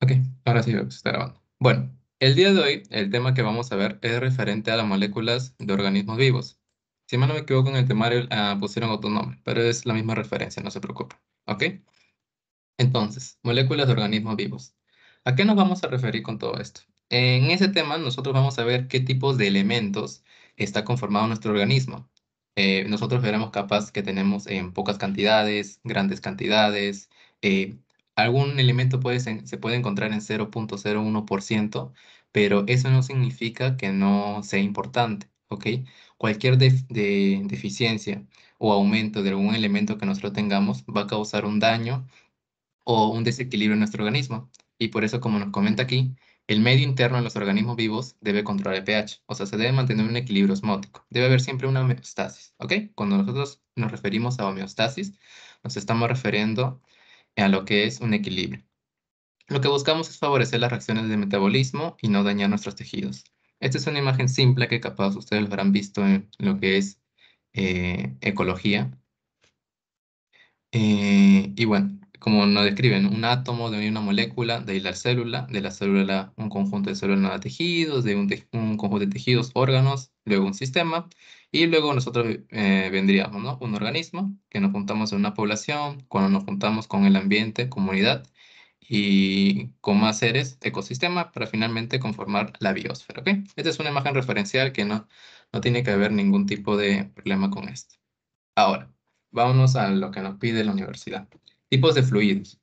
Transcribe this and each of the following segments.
Ok, ahora sí veo que se está grabando. Bueno, el día de hoy el tema que vamos a ver es referente a las moléculas de organismos vivos. Si mal no me equivoco en el temario pusieron otro nombre, pero es la misma referencia, no se preocupe. ¿Ok? Entonces, moléculas de organismos vivos. ¿A qué nos vamos a referir con todo esto? En ese tema nosotros vamos a ver qué tipos de elementos está conformado nuestro organismo. Nosotros veremos capaz que tenemos en pocas cantidades, grandes cantidades. eh, Algún elemento se puede encontrar en 0,01%, pero eso no significa que no sea importante, ¿ok? Cualquier deficiencia o aumento de algún elemento que nosotros tengamos va a causar un daño o un desequilibrio en nuestro organismo. Y por eso, como nos comenta aquí, el medio interno de los organismos vivos debe controlar el pH, o sea, se debe mantener un equilibrio osmótico. Debe haber siempre una homeostasis, ¿ok? Cuando nosotros nos referimos a homeostasis, nos estamos refiriendo a lo que es un equilibrio. Lo que buscamos es favorecer las reacciones de metabolismo y no dañar nuestros tejidos. Esta es una imagen simple que capaz ustedes lo habrán visto en lo que es ecología. Y bueno, como nos describen, un átomo de una molécula, de ahí la célula, de la célula un conjunto de células nada tejidos, de un conjunto de tejidos, órganos, luego un sistema, y luego nosotros vendríamos, ¿no? Un organismo, que nos juntamos en una población, cuando nos juntamos con el ambiente, comunidad, y con más seres, ecosistema, para finalmente conformar la biosfera, ¿ok? Esta es una imagen referencial que no tiene que haber ningún tipo de problema con esto. Ahora, vámonos a lo que nos pide la universidad. Tipos de fluidos.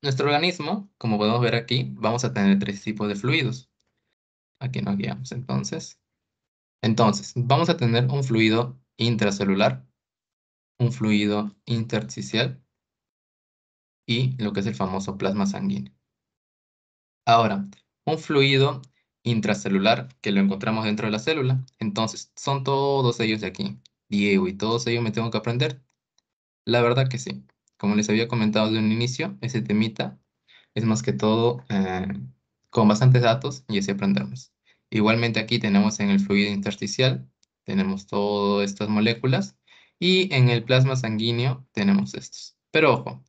Nuestro organismo, como podemos ver aquí, vamos a tener tres tipos de fluidos. Aquí nos guiamos entonces. Entonces, vamos a tener un fluido intracelular, un fluido intersticial y lo que es el famoso plasma sanguíneo. Ahora, un fluido intracelular que lo encontramos dentro de la célula. Entonces, son todos ellos de aquí. Diego, ¿y todos ellos me tengo que aprender? La verdad que sí. Como les había comentado de un inicio, ese temita es más que todo con bastantes datos y así aprendemos. Igualmente aquí tenemos en el fluido intersticial, tenemos todas estas moléculas y en el plasma sanguíneo tenemos estos. Pero ojo,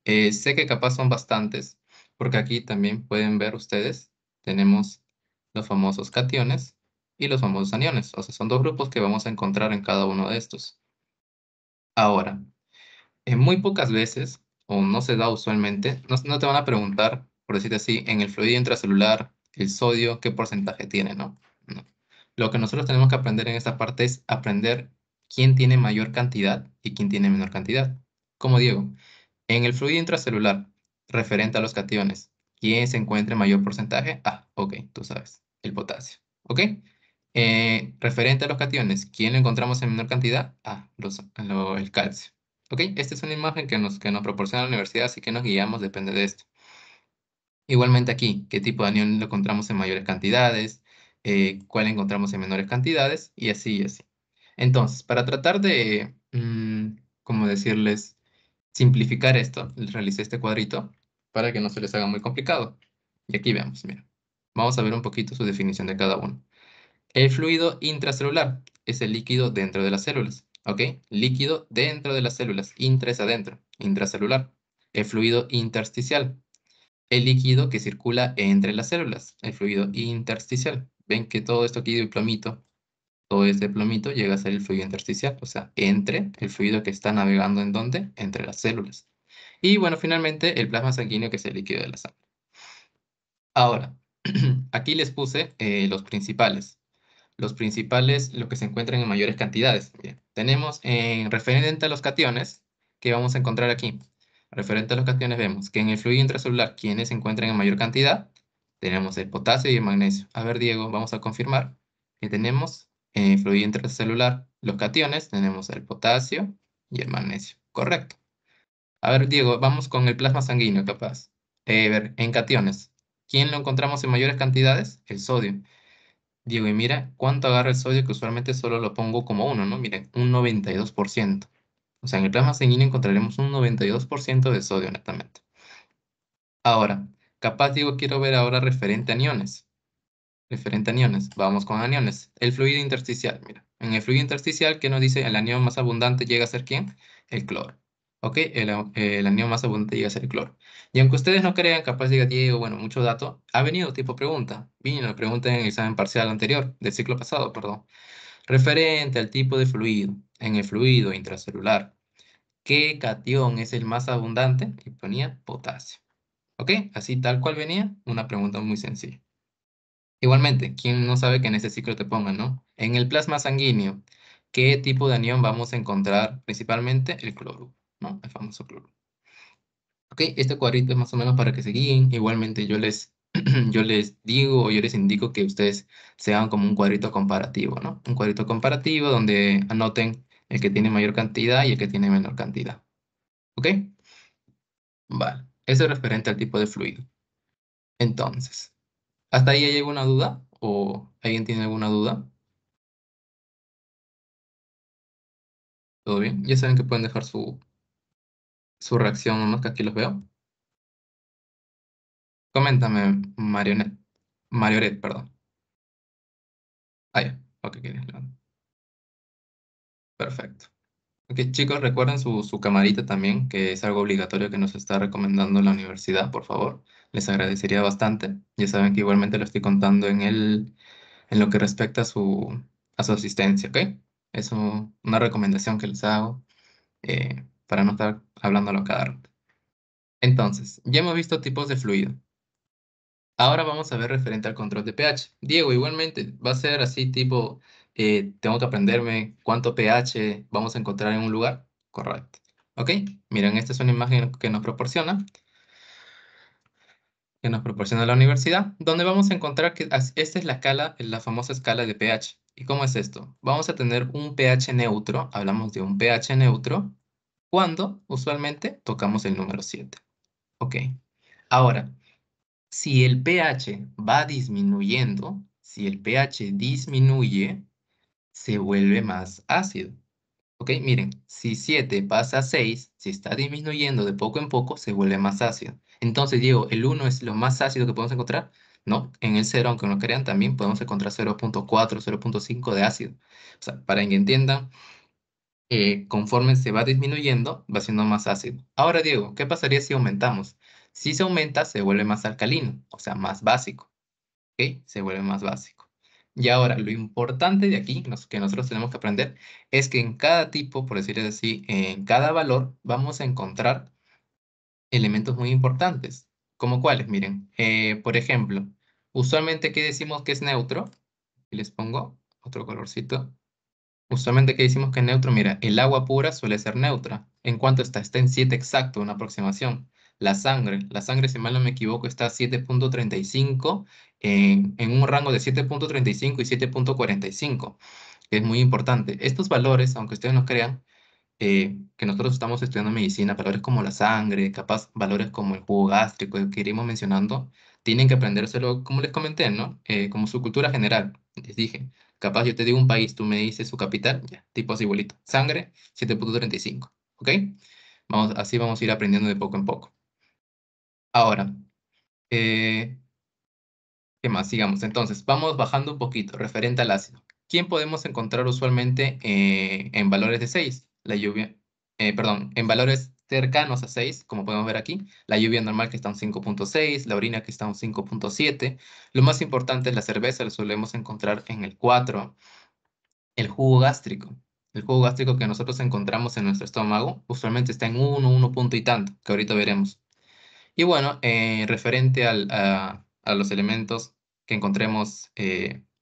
sé que capaz son bastantes porque aquí también pueden ver ustedes, tenemos los famosos cationes y los famosos aniones. O sea, son dos grupos que vamos a encontrar en cada uno de estos. Ahora, muy pocas veces, o no se da usualmente, no te van a preguntar, por decirte así, en el fluido intracelular, el sodio, qué porcentaje tiene, ¿no? No. Lo que nosotros tenemos que aprender en esta parte es aprender quién tiene mayor cantidad y quién tiene menor cantidad. Como digo, en el fluido intracelular, referente a los cationes, ¿quién se encuentra en mayor porcentaje? Ah, ok, tú sabes, el potasio. ¿Ok? Referente a los cationes, ¿quién lo encontramos en menor cantidad? Ah, el calcio. ¿Ok? Esta es una imagen que nos proporciona la universidad, así que nos guiamos, depende de esto. Igualmente aquí, ¿qué tipo de anión lo encontramos en mayores cantidades? ¿Cuál encontramos en menores cantidades? Y así y así. Entonces, para tratar de, ¿cómo decirles? Simplificar esto, les realicé este cuadrito para que no se les haga muy complicado. Y aquí vemos, mira. Vamos a ver un poquito su definición de cada uno. El fluido intracelular es el líquido dentro de las células, ¿ok? Líquido dentro de las células, intra es adentro, intracelular. El fluido intersticial, el líquido que circula entre las células, el fluido intersticial. Ven que todo esto aquí de plomito, todo este plomito llega a ser el fluido intersticial, o sea, entre el fluido que está navegando en dónde, entre las células. Y bueno, finalmente el plasma sanguíneo, que es el líquido de la sangre. Ahora, aquí les puse los principales. Los principales, lo que se encuentran en mayores cantidades. Bien, tenemos en referente a los cationes, que vamos a encontrar aquí. Referente a los cationes, vemos que en el fluido intracelular, quienes se encuentran en mayor cantidad, tenemos el potasio y el magnesio. A ver, Diego, vamos a confirmar que tenemos en el fluido intracelular los cationes, tenemos el potasio y el magnesio. Correcto. A ver, Diego, vamos con el plasma sanguíneo, capaz. A ver, en cationes, ¿quién lo encontramos en mayores cantidades? El sodio. Diego, y mira cuánto agarra el sodio, que usualmente solo lo pongo como uno, ¿no? Miren, un 92%. O sea, en el plasma sanguíneo encontraremos un 92% de sodio, netamente. Ahora, capaz, Diego, quiero ver ahora referente a aniones. Referente a aniones. Vamos con aniones. El fluido intersticial, mira. En el fluido intersticial, ¿qué nos dice? El anión más abundante llega a ser ¿quién? El cloro. ¿Ok? El anión más abundante llega a ser el cloro. Y aunque ustedes no crean, capaz diga Diego, bueno, mucho dato, ha venido tipo pregunta. Vino la pregunta en el examen parcial anterior, del ciclo pasado, perdón. Referente al tipo de fluido, en el fluido intracelular, ¿qué catión es el más abundante? Y ponía potasio. ¿Ok? Así tal cual venía, una pregunta muy sencilla. Igualmente, ¿quién no sabe que en ese ciclo te pongan, ¿no? En el plasma sanguíneo, ¿qué tipo de anión vamos a encontrar? Principalmente el cloro, ¿no? El famoso cloro. Ok, este cuadrito es más o menos para que se guíen. Igualmente yo les, yo les digo o yo les indico que ustedes se hagan como un cuadrito comparativo, ¿no? Un cuadrito comparativo donde anoten el que tiene mayor cantidad y el que tiene menor cantidad. ¿Ok? Vale. Eso es referente al tipo de fluido. Entonces, ¿hasta ahí hay alguna duda? ¿O alguien tiene alguna duda? ¿Todo bien? Ya saben que pueden dejar su reacción nomás que aquí los veo. Coméntame, Marioret, perdón. Ah, ya. Ok, perfecto. Ok, chicos, recuerden su camarita también, que es algo obligatorio que nos está recomendando la universidad, por favor. Les agradecería bastante. Ya saben que igualmente lo estoy contando en lo que respecta a su asistencia, ¿ok? Es una recomendación que les hago para no estar hablándolo cada rato. Entonces, ya hemos visto tipos de fluido. Ahora vamos a ver referente al control de pH. Diego, igualmente, va a ser así tipo, tengo que aprenderme cuánto pH vamos a encontrar en un lugar. Correcto. Ok, miren, esta es una imagen que nos proporciona la universidad, donde vamos a encontrar que esta es la escala, la famosa escala de pH. ¿Y cómo es esto? Vamos a tener un pH neutro, hablamos de un pH neutro, cuando usualmente tocamos el número 7. Ok, ahora, si el pH va disminuyendo, si el pH disminuye, se vuelve más ácido. Ok, miren, si 7 pasa a 6, si está disminuyendo de poco en poco, se vuelve más ácido. Entonces, Diego, ¿el 1 es lo más ácido que podemos encontrar? No, en el 0, aunque no crean, también podemos encontrar 0.4, 0.5 de ácido. O sea, para que entiendan, conforme se va disminuyendo, va siendo más ácido. Ahora, Diego, ¿qué pasaría si aumentamos? Si se aumenta, se vuelve más alcalino, o sea, más básico. ¿Ok? Se vuelve más básico. Y ahora, lo importante de aquí, que nosotros tenemos que aprender, es que en cada tipo, por decirlo así, en cada valor, vamos a encontrar elementos muy importantes. ¿Como cuáles? Miren, por ejemplo, usualmente, ¿qué decimos que es neutro? Y les pongo otro colorcito. Usualmente, ¿qué decimos que es neutro? Mira, el agua pura suele ser neutra. ¿En cuánto está? Está en 7 exacto, una aproximación. La sangre, si mal no me equivoco, está a 7.35 en un rango de 7.35 y 7.45, que es muy importante. Estos valores, aunque ustedes no crean, que nosotros estamos estudiando medicina, valores como la sangre, capaz valores como el jugo gástrico que iremos mencionando, tienen que aprendérselo, como les comenté, ¿no? Como su cultura general. Les dije, capaz yo te digo un país, tú me dices su capital, ya, tipo así igualito. Sangre, 7.35, ¿ok? Así vamos a ir aprendiendo de poco en poco. Ahora, eh, ¿qué más? Sigamos. Entonces, vamos bajando un poquito, referente al ácido. ¿Quién podemos encontrar usualmente en valores de 6? La lluvia, perdón, en valores cercanos a 6, como podemos ver aquí. La lluvia normal que está en 5.6, la orina que está en 5.7. Lo más importante es la cerveza, lo solemos encontrar en el 4. El jugo gástrico. El jugo gástrico que nosotros encontramos en nuestro estómago usualmente está en 1 punto y tanto, que ahorita veremos. Y bueno, referente a los elementos que encontremos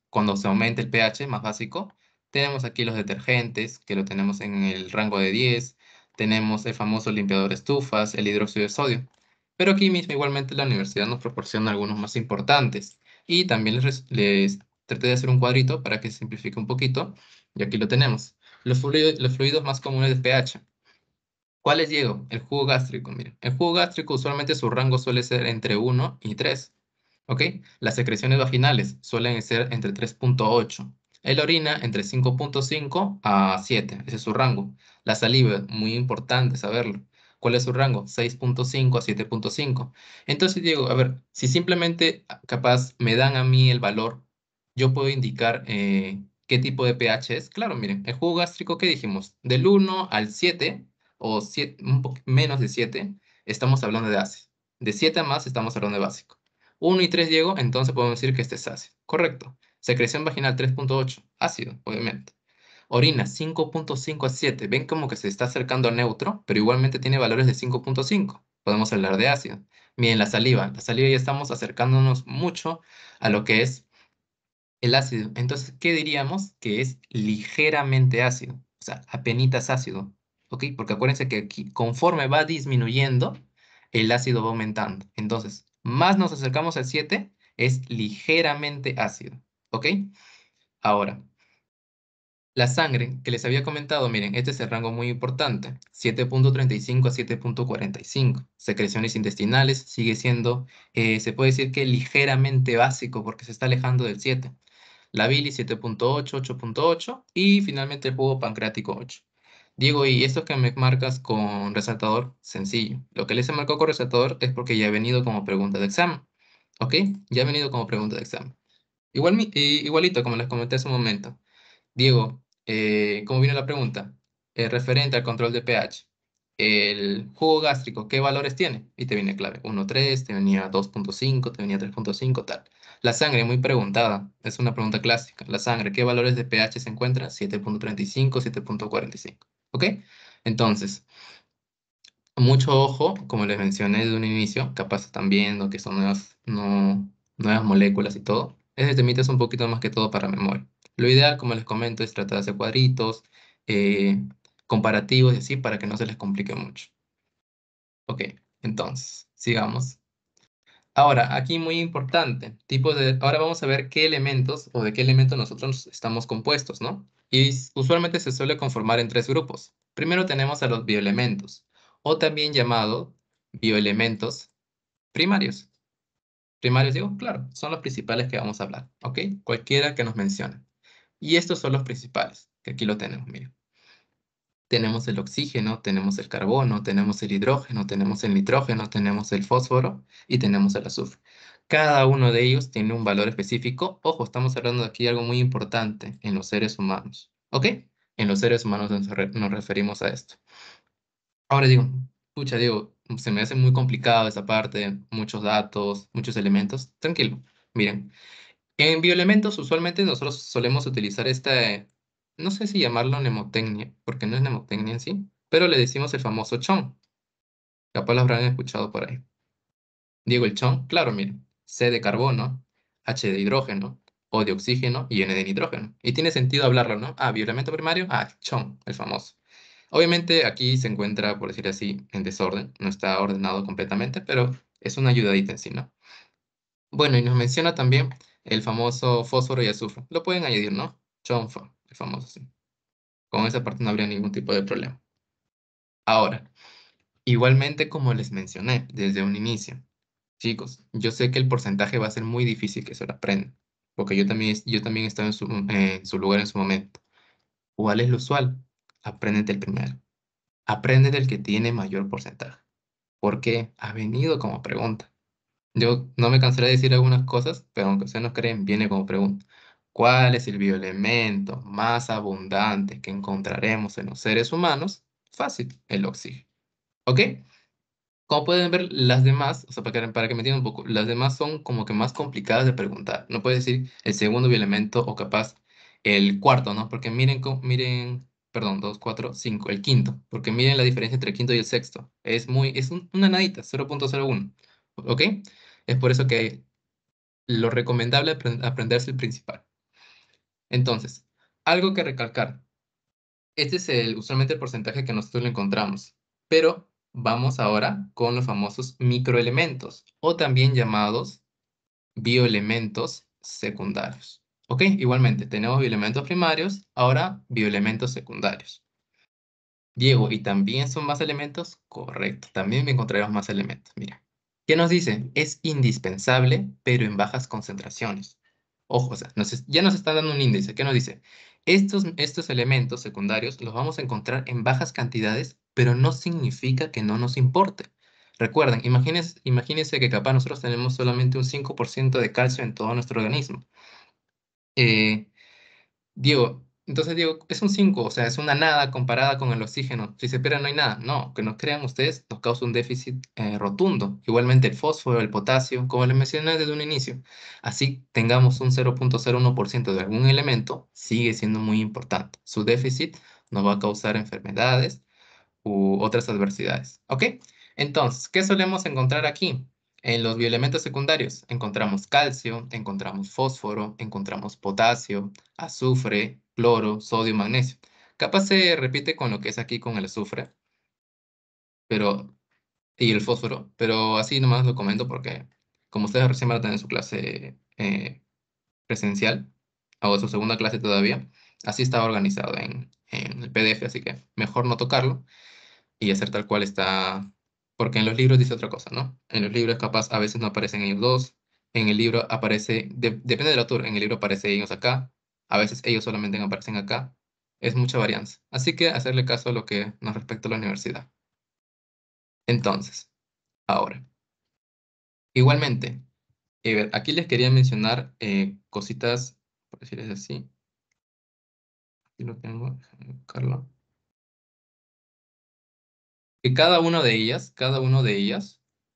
cuando se aumenta el pH más básico, tenemos aquí los detergentes, que lo tenemos en el rango de 10, tenemos el famoso limpiador de estufas, el hidróxido de sodio. Pero aquí mismo igualmente la universidad nos proporciona algunos más importantes. Y también les traté de hacer un cuadrito para que se simplifique un poquito, y aquí lo tenemos. Los fluidos más comunes de pH. ¿Cuál es, Diego? El jugo gástrico, miren. El jugo gástrico usualmente su rango suele ser entre 1 y 3. ¿Ok? Las secreciones vaginales suelen ser entre 3.8. La orina entre 5.5 a 7. Ese es su rango. La saliva, muy importante saberlo. ¿Cuál es su rango? 6.5 a 7.5. Entonces, Diego, a ver, si simplemente capaz me dan a mí el valor, yo puedo indicar qué tipo de pH es. Claro, miren, el jugo gástrico, ¿qué dijimos? Del 1 al 7 o menos de 7, estamos hablando de ácido. De 7 a más estamos hablando de básico. 1 y 3, Diego, entonces podemos decir que este es ácido. Correcto. Secreción vaginal 3.8, ácido, obviamente. Orina 5.5 a 7. Ven como que se está acercando a neutro, pero igualmente tiene valores de 5.5. Podemos hablar de ácido. Miren, la saliva. La saliva ya estamos acercándonos mucho a lo que es el ácido. Entonces, ¿qué diríamos? Que es ligeramente ácido. O sea, apenitas ácido. ¿Ok? Porque acuérdense que aquí, conforme va disminuyendo, el ácido va aumentando. Entonces, más nos acercamos al 7, es ligeramente ácido. ¿Ok? Ahora, la sangre que les había comentado, miren, este es el rango muy importante, 7.35 a 7.45. Secreciones intestinales sigue siendo, se puede decir que ligeramente básico porque se está alejando del 7. La bilis 7.8, 8.8 y finalmente el jugo pancreático 8. Diego, ¿y esto que me marcas con resaltador? Sencillo. Lo que les he marcado con resaltador es porque ya ha venido como pregunta de examen. ¿Ok? Ya ha venido como pregunta de examen. Igualito, como les comenté hace un momento. Diego, ¿cómo viene la pregunta? Referente al control de pH. El jugo gástrico, ¿qué valores tiene? Y te viene clave. 1,3, te venía 2.5, te venía 3.5, tal. La sangre, muy preguntada. Es una pregunta clásica. La sangre, ¿qué valores de pH se encuentran? 7.35, 7.45. ¿Ok? Entonces, mucho ojo, como les mencioné de un inicio, capaz están viendo que son nuevas moléculas y todo. Ese temita es un poquito más que todo para memoria. Lo ideal, como les comento, es tratar de hacer cuadritos, eh, comparativos y así para que no se les complique mucho. Ok, entonces, sigamos. Ahora, aquí muy importante, ahora vamos a ver qué elementos o de qué elementos nosotros estamos compuestos, ¿no? Y usualmente se suele conformar en tres grupos. Primero tenemos a los bioelementos, o también llamados bioelementos primarios. Primarios, digo, claro, son los principales que vamos a hablar, ¿ok? Cualquiera que nos mencione. Y estos son los principales, que aquí lo tenemos, miren. Tenemos el oxígeno, tenemos el carbono, tenemos el hidrógeno, tenemos el nitrógeno, tenemos el fósforo y tenemos el azufre. Cada uno de ellos tiene un valor específico. Ojo, estamos hablando de aquí de algo muy importante en los seres humanos. ¿Ok? En los seres humanos nos referimos a esto. Ahora digo, pucha, digo, se me hace muy complicado esa parte, muchos datos, muchos elementos. Tranquilo. Miren, en bioelementos usualmente nosotros solemos utilizar no sé si llamarlo mnemotecnia, porque no es mnemotecnia en sí, pero le decimos el famoso chon. Capaz lo habrán escuchado por ahí. Digo el chon, claro, miren, C de carbono, H de hidrógeno, O de oxígeno y N de nitrógeno. Y tiene sentido hablarlo, ¿no? Ah, bioelemento primario, chon, el famoso. Obviamente aquí se encuentra, por decir así, en desorden, no está ordenado completamente, pero es una ayudadita en sí, ¿no? Bueno, y nos menciona también el famoso fósforo y azufre. Lo pueden añadir, ¿no? Chonfa, el famoso, sí. Con esa parte no habría ningún tipo de problema. Ahora, igualmente como les mencioné desde un inicio, chicos, yo sé que el porcentaje va a ser muy difícil que se lo aprendan, porque yo también estaba en su lugar en su momento. ¿Cuál es lo usual? Apréndete el primero. Apréndete el que tiene mayor porcentaje. ¿Por qué? Ha venido como pregunta. Yo no me cansaré de decir algunas cosas, pero aunque ustedes no creen, viene como pregunta. ¿Cuál es el bioelemento más abundante que encontraremos en los seres humanos? Fácil, el oxígeno. ¿Ok? Como pueden ver, las demás, o sea, para que me entiendan un poco, las demás son como que más complicadas de preguntar. No puedes decir el segundo bioelemento o capaz el cuarto, ¿no? Porque miren, perdón, dos, cuatro, cinco, el quinto. Porque miren la diferencia entre el quinto y el sexto. Una nadita, 0.01. ¿Ok? Es por eso que lo recomendable es aprenderse el principal. Entonces, algo que recalcar. Este es usualmente el porcentaje que nosotros le encontramos. Pero vamos ahora con los famosos microelementos o también llamados bioelementos secundarios. ¿Ok? Igualmente, tenemos bioelementos primarios, ahora bioelementos secundarios. Diego, ¿y también son más elementos? Correcto, también me encontraremos más elementos. Mira, ¿qué nos dice? Es indispensable, pero en bajas concentraciones. Ojo, o sea, ya nos está dando un índice. ¿Qué nos dice? Estos elementos secundarios los vamos a encontrar en bajas cantidades, pero no significa que no nos importe. Recuerden, imagínense que capaz nosotros tenemos solamente un 5% de calcio en todo nuestro organismo. Eh, Diego, Entonces digo, es un 5, o sea, es una nada comparada con el oxígeno. Si se pierde no hay nada. No, que nos crean ustedes nos causa un déficit rotundo. Igualmente el fósforo, el potasio, como les mencioné desde un inicio. Así tengamos un 0,01% de algún elemento, sigue siendo muy importante. Su déficit nos va a causar enfermedades u otras adversidades. ¿Ok? Entonces, ¿qué solemos encontrar aquí? En los bioelementos secundarios encontramos calcio, encontramos fósforo, encontramos potasio, azufre, cloro, sodio, magnesio. Capaz se repite con lo que es aquí con el azufre, pero, y el fósforo, pero así nomás lo comento porque como ustedes recién van a tener su clase presencial, o su segunda clase todavía, así estaba organizado en el PDF, así que mejor no tocarlo y hacer tal cual está, porque en los libros dice otra cosa, ¿no? En los libros capaz a veces no aparecen ellos dos, en el libro aparece, depende del autor, en el libro aparece ellos acá, a veces ellos solamente aparecen acá, es mucha varianza. Así que hacerle caso a lo que nos respecta a la universidad. Entonces, ahora, igualmente, aquí les quería mencionar cositas, por decirles así, aquí lo tengo, déjame buscarlo, que cada uno de ellas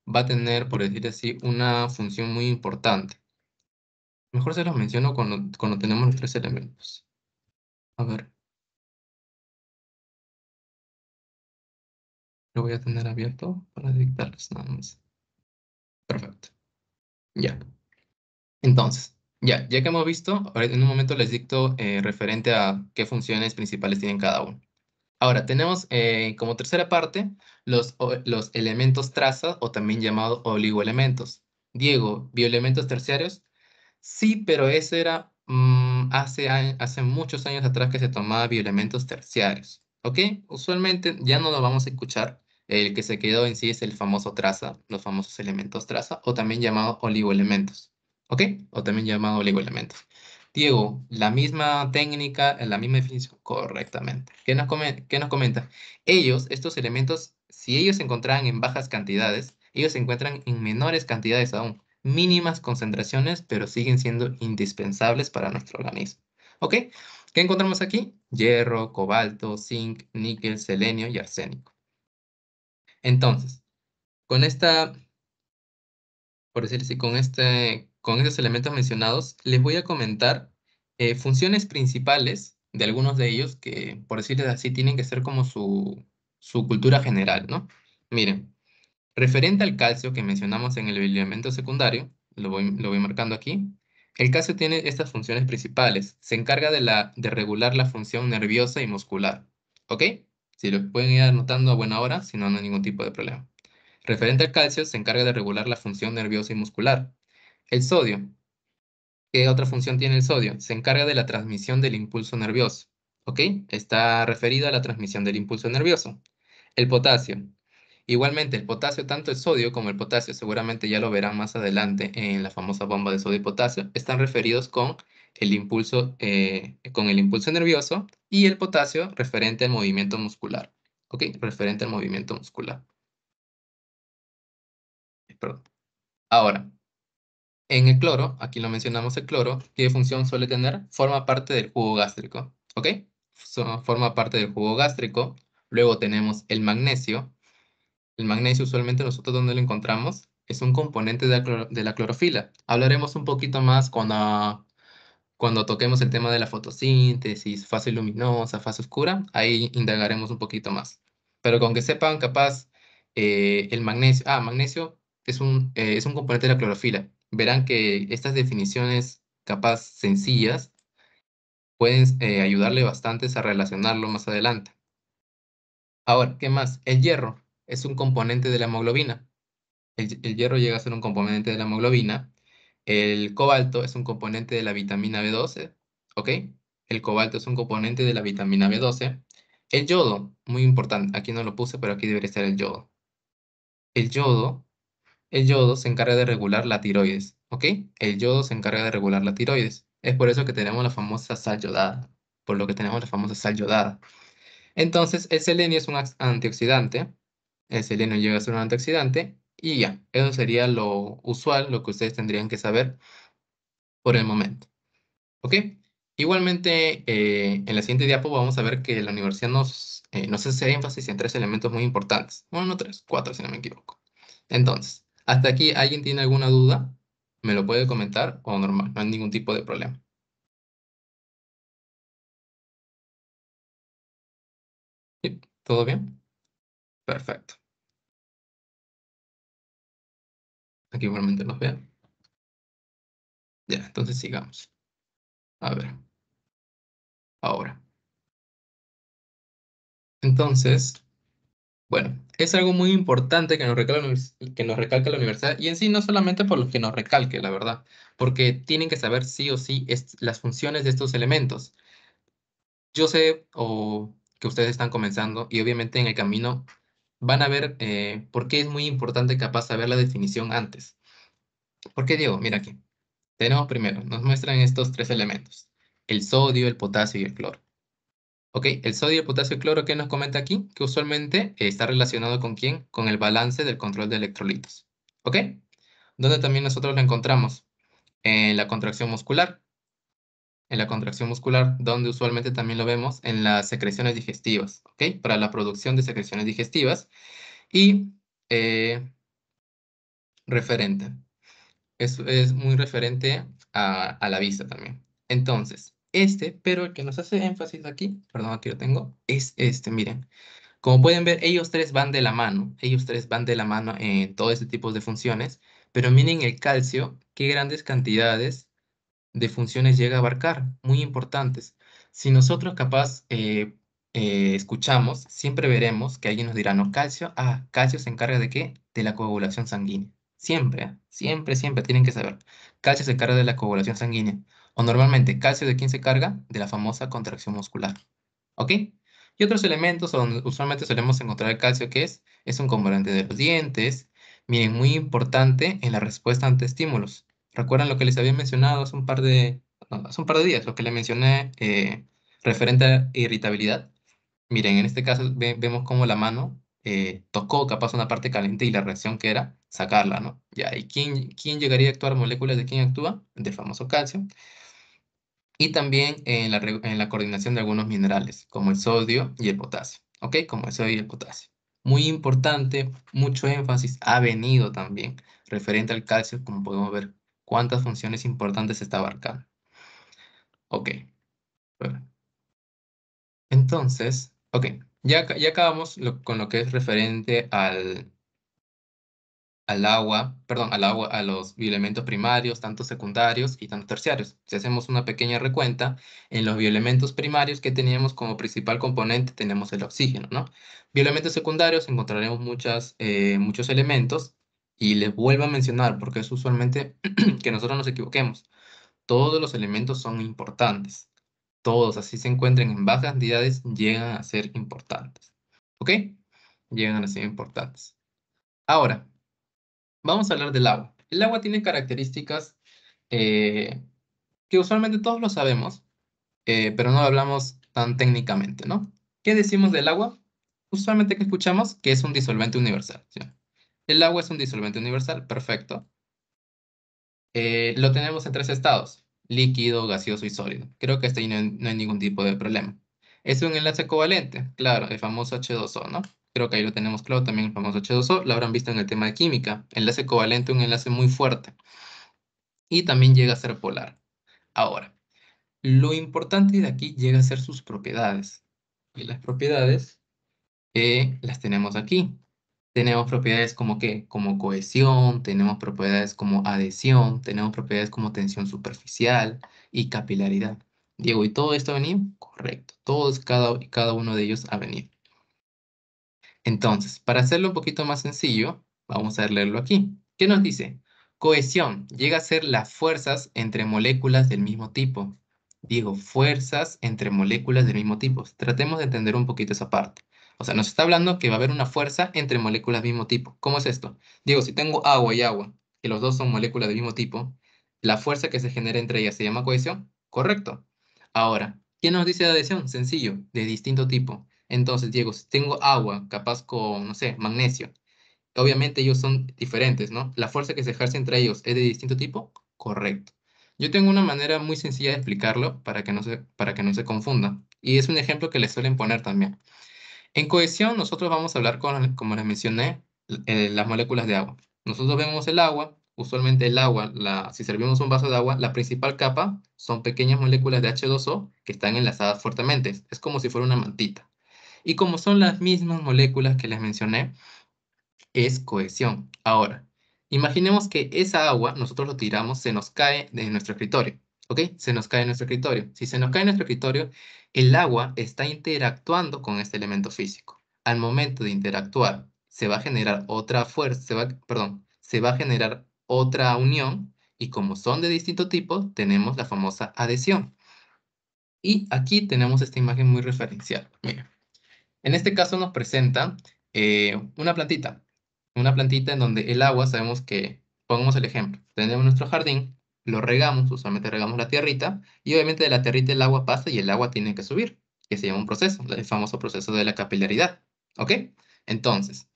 va a tener, por decir así, una función muy importante. Mejor se los menciono cuando tenemos los tres elementos. A ver, lo voy a tener abierto para dictarles nada más. Perfecto. Ya. Entonces, ya que hemos visto, ahora en un momento les dicto referente a qué funciones principales tienen cada uno. Ahora, tenemos como tercera parte los elementos traza o también llamados oligoelementos. Diego, bioelementos terciarios. Sí, pero eso era hace muchos años atrás que se tomaba bioelementos terciarios. ¿Ok? Usualmente ya no lo vamos a escuchar. El que se quedó en sí es el famoso traza, los famosos elementos traza, o también llamado oligoelementos. ¿Ok? O también llamado oligoelementos. Diego, la misma técnica, la misma definición, correctamente. ¿Qué nos comenta? Ellos, estos elementos, si ellos se encontraran en bajas cantidades, ellos se encuentran en menores cantidades aún mínimas concentraciones, pero siguen siendo indispensables para nuestro organismo. ¿Ok? ¿Qué encontramos aquí? Hierro, cobalto, zinc, níquel, selenio y arsénico. Entonces, con esta, por decir así, con estos elementos mencionados, les voy a comentar funciones principales de algunos de ellos que, por decirles así, tienen que ser como su cultura general, ¿no? Miren, referente al calcio que mencionamos en el elemento secundario, lo voy marcando aquí, el calcio tiene estas funciones principales. Se encarga de regular la función nerviosa y muscular. ¿Ok? Si lo pueden ir anotando a buena hora, si no, no hay ningún tipo de problema. Referente al calcio, se encarga de regular la función nerviosa y muscular. El sodio, ¿qué otra función tiene el sodio? Se encarga de la transmisión del impulso nervioso. ¿Ok? Está referido a la transmisión del impulso nervioso. El potasio. Igualmente, el potasio, tanto el sodio como el potasio, seguramente ya lo verán más adelante en la famosa bomba de sodio y potasio, están referidos con el impulso nervioso y el potasio referente al movimiento muscular. ¿Ok? Referente al movimiento muscular. Perdón. Ahora, en el cloro, aquí lo mencionamos el cloro, ¿qué función suele tener? Forma parte del jugo gástrico. ¿Ok? Forma parte del jugo gástrico. Luego tenemos el magnesio. El magnesio usualmente nosotros donde lo encontramos es un componente de la clorofila. Hablaremos un poquito más cuando toquemos el tema de la fotosíntesis, fase luminosa, fase oscura, ahí indagaremos un poquito más. Pero con que sepan capaz magnesio es un componente de la clorofila. Verán que estas definiciones capaz sencillas pueden ayudarle bastante a relacionarlo más adelante. Ahora, ¿qué más? El hierro es un componente de la hemoglobina. El hierro llega a ser un componente de la hemoglobina. El cobalto es un componente de la vitamina B12, ¿ok? El cobalto es un componente de la vitamina B12. El yodo, muy importante, aquí no lo puse, pero aquí debería estar el yodo. El yodo, el yodo se encarga de regular la tiroides, ¿ok? El yodo se encarga de regular la tiroides. Es por eso que tenemos la famosa sal yodada, por lo que tenemos la famosa sal yodada. Entonces, el selenio es un antioxidante. El selenio llega a ser un antioxidante y ya, eso sería lo usual, lo que ustedes tendrían que saber por el momento. ¿Ok? Igualmente, en la siguiente diapo vamos a ver que la universidad nos hace énfasis en tres elementos muy importantes. Bueno, no tres, cuatro si no me equivoco. Entonces, hasta aquí, ¿alguien tiene alguna duda? ¿Me lo puede comentar o normal? No hay ningún tipo de problema. ¿Sí? ¿Todo bien? Perfecto. Aquí igualmente los veo. Ya, entonces sigamos. A ver, ahora. Entonces, bueno, es algo muy importante que que nos recalca la universidad y en sí no solamente por lo que nos recalque, la verdad, porque tienen que saber sí o sí las funciones de estos elementos. Yo sé que ustedes están comenzando y obviamente en el camino van a ver por qué es muy importante capaz saber la definición antes. ¿Por qué digo? Mira aquí. Tenemos primero, nos muestran estos tres elementos, el sodio, el potasio y el cloro. ¿Ok? El sodio, el potasio y el cloro, ¿qué nos comenta aquí? Que usualmente está relacionado con quién? Con el balance del control de electrolitos. ¿Ok? ¿Dónde también nosotros lo encontramos? En la contracción muscular. En la contracción muscular, donde usualmente también lo vemos en las secreciones digestivas. ¿Ok? Para la producción de secreciones digestivas. Y referente. Es muy referente a la vista también. Entonces, pero el que nos hace énfasis aquí, perdón, aquí lo tengo, es este, miren. Como pueden ver, ellos tres van de la mano, ellos tres van de la mano en todo este tipo de funciones, pero miren el calcio, qué grandes cantidades de funciones llega a abarcar, muy importantes. Si nosotros capaz escuchamos, siempre veremos que alguien nos dirá, no, calcio, calcio se encarga de qué? De la coagulación sanguínea. Siempre, siempre, siempre tienen que saber. Calcio se encarga de la coagulación sanguínea. O normalmente, calcio de quién se carga? De la famosa contracción muscular. ¿Ok? Y otros elementos donde usualmente solemos encontrar el calcio, que es un componente de los dientes. Miren, muy importante en la respuesta ante estímulos. ¿Recuerdan lo que les había mencionado no, hace un par de días? Lo que les mencioné referente a irritabilidad. Miren, en este caso vemos como la mano tocó capaz una parte caliente y la reacción que era sacarla, ¿no? Ya, ¿y quién llegaría a actuar? Moléculas de quién actúa, del famoso calcio y también en en la coordinación de algunos minerales, como el sodio y el potasio, ¿ok? Como el sodio y el potasio. Muy importante, mucho énfasis ha venido también referente al calcio, como podemos ver cuántas funciones importantes está abarcando. Ok, bueno, entonces, ok, ya acabamos con lo que es referente al agua, perdón, al agua, a los bioelementos primarios, tanto secundarios y tanto terciarios. Si hacemos una pequeña recuenta, en los bioelementos primarios que teníamos como principal componente tenemos el oxígeno, ¿no? Bioelementos secundarios encontraremos muchos elementos y les vuelvo a mencionar porque es usualmente que nosotros nos equivoquemos. Todos los elementos son importantes. Todos, así se encuentren en bajas cantidades, llegan a ser importantes. ¿Ok? Llegan a ser importantes. Ahora, vamos a hablar del agua. El agua tiene características eh, que usualmente todos lo sabemos, pero no lo hablamos tan técnicamente, ¿no? ¿Qué decimos del agua? Usualmente que escuchamos que es un disolvente universal, ¿sí? El agua es un disolvente universal, perfecto. Lo tenemos en tres estados, líquido, gaseoso y sólido. Creo que hasta ahí no hay ningún tipo de problema. Es un enlace covalente, claro, el famoso H2O, ¿no? Creo que ahí lo tenemos claro, también el famoso H2O, lo habrán visto en el tema de química. Enlace covalente, un enlace muy fuerte y también llega a ser polar. Ahora, lo importante de aquí llega a ser sus propiedades. Y las propiedades las tenemos aquí. Tenemos propiedades como que, como cohesión, tenemos propiedades como adhesión, tenemos propiedades como tensión superficial y capilaridad. Diego, ¿y todo esto ha venido? Correcto. Todos, cada uno de ellos ha venido. Entonces, para hacerlo un poquito más sencillo, vamos a leerlo aquí. ¿Qué nos dice? Cohesión llega a ser las fuerzas entre moléculas del mismo tipo. Digo, fuerzas entre moléculas del mismo tipo. Tratemos de entender un poquito esa parte. O sea, nos está hablando que va a haber una fuerza entre moléculas del mismo tipo. ¿Cómo es esto? Digo, si tengo agua y agua, que los dos son moléculas del mismo tipo, la fuerza que se genera entre ellas se llama cohesión. Correcto. Ahora, ¿qué nos dice de adhesión? Sencillo, de distinto tipo. Entonces, Diego, si tengo agua, capaz con, no sé, magnesio, obviamente ellos son diferentes, ¿no? ¿La fuerza que se ejerce entre ellos es de distinto tipo? Correcto. Yo tengo una manera muy sencilla de explicarlo para que no se confunda. Y es un ejemplo que le suelen poner también. En cohesión, nosotros vamos a hablar como les mencioné, las moléculas de agua. Nosotros vemos el agua, usualmente el agua, si servimos un vaso de agua, la principal capa son pequeñas moléculas de H2O que están enlazadas fuertemente. Es como si fuera una mantita. Y como son las mismas moléculas que les mencioné, es cohesión. Ahora, imaginemos que esa agua nosotros lo tiramos, se nos cae de nuestro escritorio, ¿ok? Se nos cae en nuestro escritorio. Si se nos cae en nuestro escritorio, el agua está interactuando con este elemento físico. Al momento de interactuar, se va a generar otra fuerza, perdón, se va a generar otra unión y como son de distinto tipo, tenemos la famosa adhesión. Y aquí tenemos esta imagen muy referencial. Mira. En este caso nos presenta una plantita en donde el agua, sabemos que, pongamos el ejemplo, tenemos nuestro jardín, lo regamos, usualmente regamos la tierrita, y obviamente de la tierrita el agua pasa y el agua tiene que subir, que se llama un proceso, el famoso proceso de la capilaridad, ¿ok? Entonces,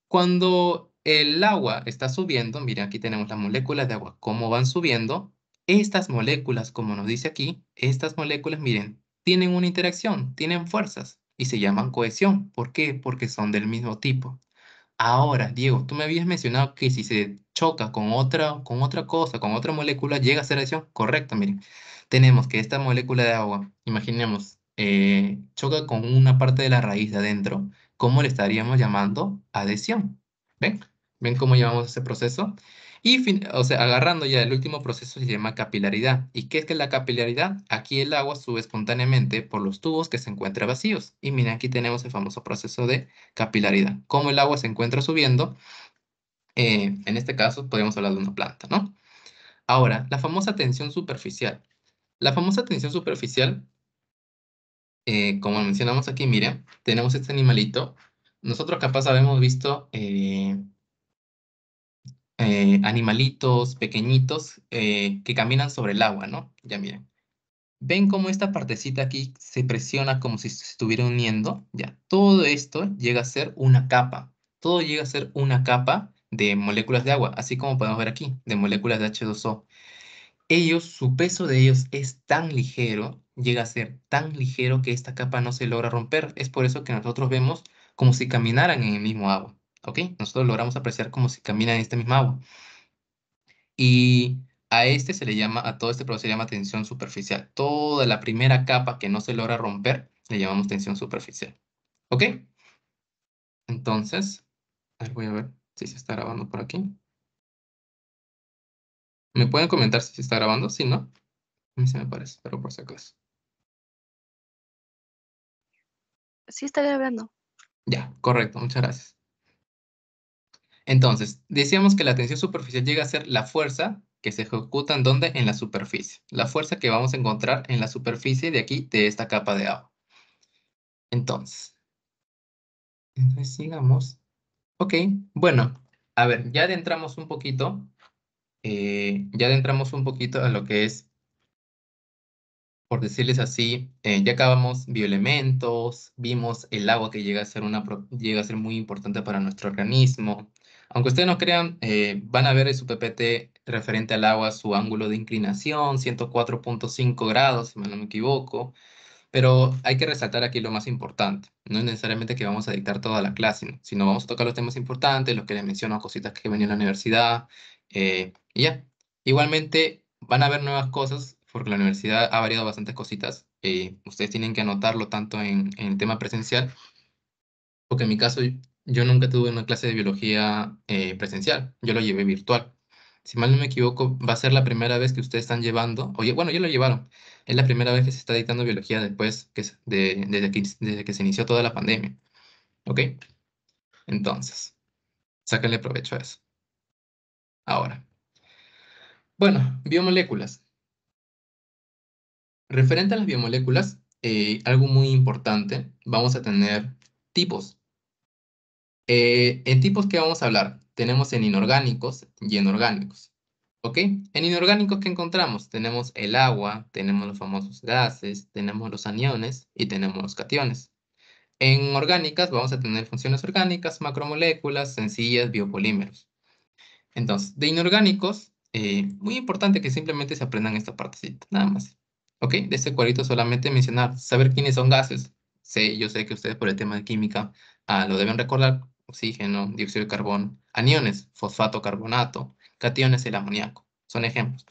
cuando el agua está subiendo, miren, aquí tenemos las moléculas de agua, cómo van subiendo. Estas moléculas, como nos dice aquí, estas moléculas, miren, tienen una interacción, tienen fuerzas y se llaman cohesión. ¿Por qué? Porque son del mismo tipo. Ahora, Diego, tú me habías mencionado que si se choca con otra cosa, con otra molécula, llega a ser adhesión. Correcto, miren. Tenemos que esta molécula de agua, imaginemos, choca con una parte de la raíz de adentro. ¿Cómo le estaríamos llamando? Adhesión. ¿Ven? ¿Ven cómo llamamos ese proceso? Y, o sea, agarrando ya el último proceso se llama capilaridad. ¿Y qué es que la capilaridad? Aquí el agua sube espontáneamente por los tubos que se encuentran vacíos. Y miren, aquí tenemos el famoso proceso de capilaridad. Cómo el agua se encuentra subiendo, en este caso podemos hablar de una planta, ¿no? Ahora, la famosa tensión superficial. La famosa tensión superficial, como mencionamos aquí, miren, tenemos este animalito. Nosotros capaz habemos visto animalitos pequeñitos que caminan sobre el agua, ¿no? Ya miren. ¿Ven cómo esta partecita aquí se presiona como si se estuviera uniendo? Ya, todo esto llega a ser una capa. Todo llega a ser una capa de moléculas de agua, así como podemos ver aquí, de moléculas de H2O. Ellos, su peso de ellos es tan ligero, llega a ser tan ligero que esta capa no se logra romper. Es por eso que nosotros vemos como si caminaran en el mismo agua, ¿ok? Nosotros logramos apreciar como si caminan en este mismo agua. Y a este se le llama, a todo este proceso se llama tensión superficial. Toda la primera capa que no se logra romper, le llamamos tensión superficial. ¿Ok? Entonces, a ver, voy a ver si se está grabando por aquí. ¿Me pueden comentar si se está grabando? Si no, a mí se me parece, pero por si acaso. Sí, está grabando. Ya, correcto, muchas gracias. Entonces, decíamos que la tensión superficial llega a ser la fuerza que se ejecuta en ¿dónde? En la superficie. La fuerza que vamos a encontrar en la superficie de aquí, de esta capa de agua. Entonces sigamos. Ok, bueno, a ver, ya adentramos un poquito a lo que es, por decirles así, ya acabamos bioelementos, vimos el agua que llega a ser llega a ser muy importante para nuestro organismo. Aunque ustedes no crean, van a ver en su PPT referente al agua su ángulo de inclinación, 104.5 grados, si mal no me equivoco. Pero hay que resaltar aquí lo más importante. No es necesariamente que vamos a dictar toda la clase, ¿no? Sino vamos a tocar los temas importantes, los que les menciono, cositas que ven en la universidad, y ya. Igualmente van a haber nuevas cosas, porque la universidad ha variado bastantes cositas. Ustedes tienen que anotarlo tanto en el tema presencial, porque en mi caso yo nunca tuve una clase de biología presencial, yo lo llevé virtual. Si mal no me equivoco, va a ser la primera vez que ustedes están llevando, oye, bueno, ya lo llevaron, es la primera vez que se está dictando biología después desde que se inició toda la pandemia, ¿ok? Entonces, sáquenle provecho a eso. Ahora, bueno, biomoléculas. Referente a las biomoléculas, algo muy importante, vamos a tener tipos. En tipos que vamos a hablar, tenemos en inorgánicos y en orgánicos. ¿Ok? En inorgánicos, ¿qué encontramos? Tenemos el agua, tenemos los famosos gases, tenemos los aniones y tenemos los cationes. En orgánicas vamos a tener funciones orgánicas, macromoléculas, sencillas, biopolímeros. Entonces, de inorgánicos, Muy importante que simplemente se aprendan esta partecita, nada más. ¿Ok? De este cuadrito solamente mencionar, saber quiénes son gases. Yo sé que ustedes por el tema de química lo deben recordar. Oxígeno, dióxido de carbono, aniones, fosfato, carbonato, cationes, el amoníaco. Son ejemplos.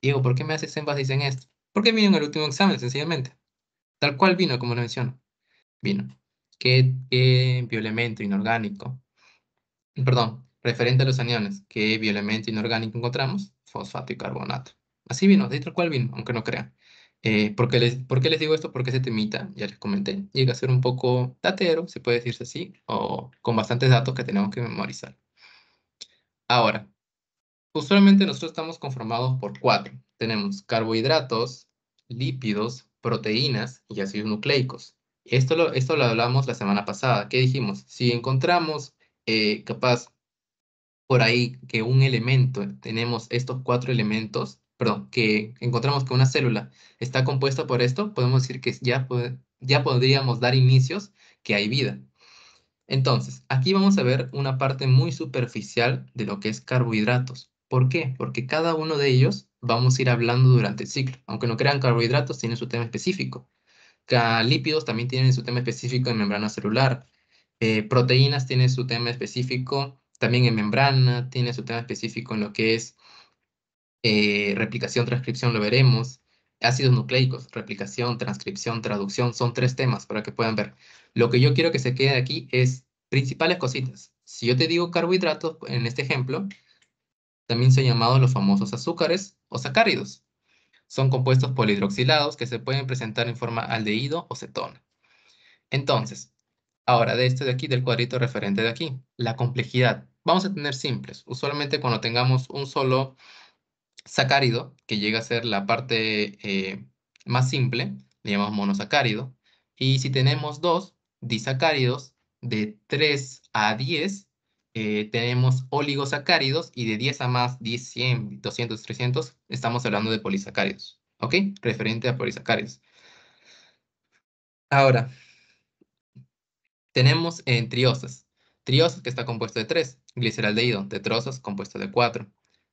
Diego, ¿por qué me haces énfasis en esto? Porque vino en el último examen, sencillamente. Tal cual vino, como lo menciono. Vino. ¿Qué bioelemento inorgánico? Perdón, referente a los aniones, ¿qué bioelemento inorgánico encontramos? Fosfato y carbonato. Así vino, de tal cual vino, aunque no crean. ¿Por qué les digo esto? Porque ese temita, ya les comenté, llega a ser un poco datero, se puede decirse así, o con bastantes datos que tenemos que memorizar. Ahora, usualmente nosotros estamos conformados por cuatro. Tenemos carbohidratos, lípidos, proteínas y ácidos nucleicos. Esto lo hablamos la semana pasada. ¿Qué dijimos? Si encontramos capaz por ahí que un elemento, tenemos estos cuatro elementos, perdón, que encontramos que una célula está compuesta por esto, podemos decir que ya podríamos dar inicios que hay vida. Entonces, aquí vamos a ver una parte muy superficial de lo que es carbohidratos. ¿Por qué? Porque cada uno de ellos vamos a ir hablando durante el ciclo. Aunque no crean, carbohidratos tienen su tema específico. Lípidos también tienen su tema específico en membrana celular. Proteínas tienen su tema específico también en membrana, tiene su tema específico en lo que es replicación, transcripción, lo veremos. Ácidos nucleicos, replicación, transcripción, traducción, son tres temas para que puedan ver. Lo que yo quiero que se quede aquí es principales cositas. Si yo te digo carbohidratos, en este ejemplo, también son llamados los famosos azúcares o sacáridos. Son compuestos polihidroxilados que se pueden presentar en forma aldehído o cetona. Entonces, ahora de este de aquí, del cuadrito referente de aquí, la complejidad. Vamos a tener simples. Usualmente cuando tengamos un solo sacárido, que llega a ser la parte más simple, le llamamos monosacárido. Y si tenemos dos disacáridos, de 3 a 10, tenemos oligosacáridos y de 10 a más, 10, 100, 200, 300, estamos hablando de polisacáridos. ¿Ok? Referente a polisacáridos. Ahora, tenemos triosas. Triosas que está compuesto de 3, gliceraldehído, tetrosas compuesto de 4,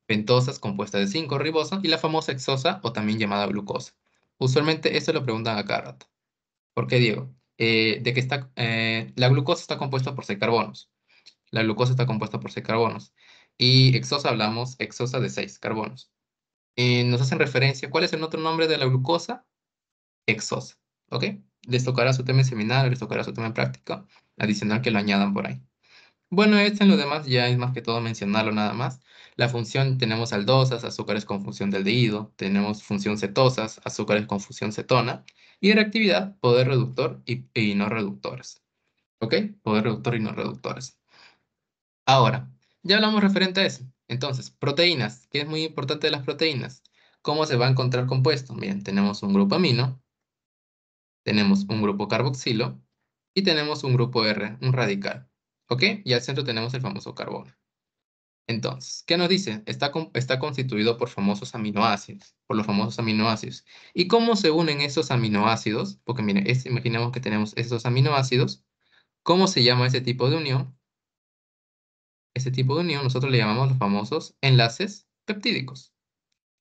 pentosas compuesta de 5, ribosa y la famosa hexosa o también llamada glucosa. Usualmente esto lo preguntan a cada rato. ¿Por qué, Diego? La glucosa está compuesta por 6 carbonos. La glucosa está compuesta por 6 carbonos. Y hexosa hablamos, hexosa de 6 carbonos. Nos hacen referencia, ¿cuál es el otro nombre de la glucosa? Hexosa. ¿Ok? Les tocará su tema en seminario, les tocará su tema en práctica, adicional que lo añadan por ahí. Bueno, en lo demás ya es más que todo mencionarlo nada más. La función tenemos aldosas, azúcares con función de aldehído, tenemos función cetosas, azúcares con función cetona, y reactividad, poder reductor y no reductores. ¿Ok? Poder reductor y no reductores. Ahora, ya hablamos referente a eso. Entonces, proteínas, ¿qué es muy importante de las proteínas? ¿Cómo se va a encontrar compuesto? Bien, tenemos un grupo amino, tenemos un grupo carboxilo y tenemos un grupo R, un radical. ¿Ok? Y al centro tenemos el famoso carbono. Entonces, ¿qué nos dice? Está constituido por famosos aminoácidos, por los famosos aminoácidos. ¿Y cómo se unen esos aminoácidos? Porque mire, imaginemos que tenemos esos aminoácidos. ¿Cómo se llama ese tipo de unión? Ese tipo de unión nosotros le llamamos los famosos enlaces peptídicos.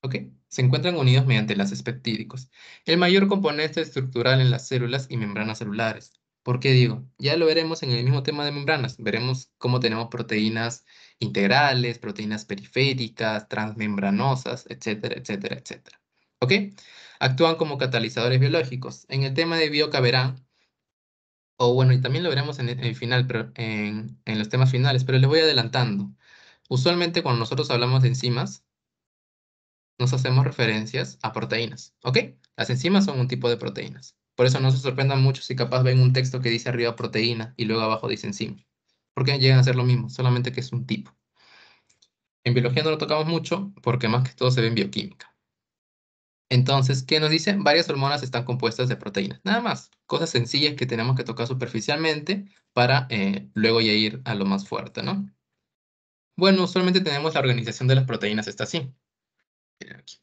¿Ok? Se encuentran unidos mediante enlaces peptídicos. El mayor componente estructural en las células y membranas celulares. ¿Por qué digo? Ya lo veremos en el mismo tema de membranas. Veremos cómo tenemos proteínas integrales, proteínas periféricas, transmembranosas, etcétera, etcétera, etcétera. ¿Ok? Actúan como catalizadores biológicos. En el tema de bioca verán, o bueno, y también lo veremos en el final, pero en los temas finales, pero les voy adelantando. Usualmente cuando nosotros hablamos de enzimas, nos hacemos referencias a proteínas, ¿ok? Las enzimas son un tipo de proteínas. Por eso no se sorprendan mucho si capaz ven un texto que dice arriba proteína y luego abajo dice enzima. Porque llegan a ser lo mismo, solamente que es un tipo. En biología no lo tocamos mucho porque más que todo se ve en bioquímica. Entonces, ¿qué nos dice? Varias hormonas están compuestas de proteínas. Nada más. Cosas sencillas que tenemos que tocar superficialmente para luego ya ir a lo más fuerte, ¿no? Bueno, usualmente tenemos la organización de las proteínas, está así. Miren aquí.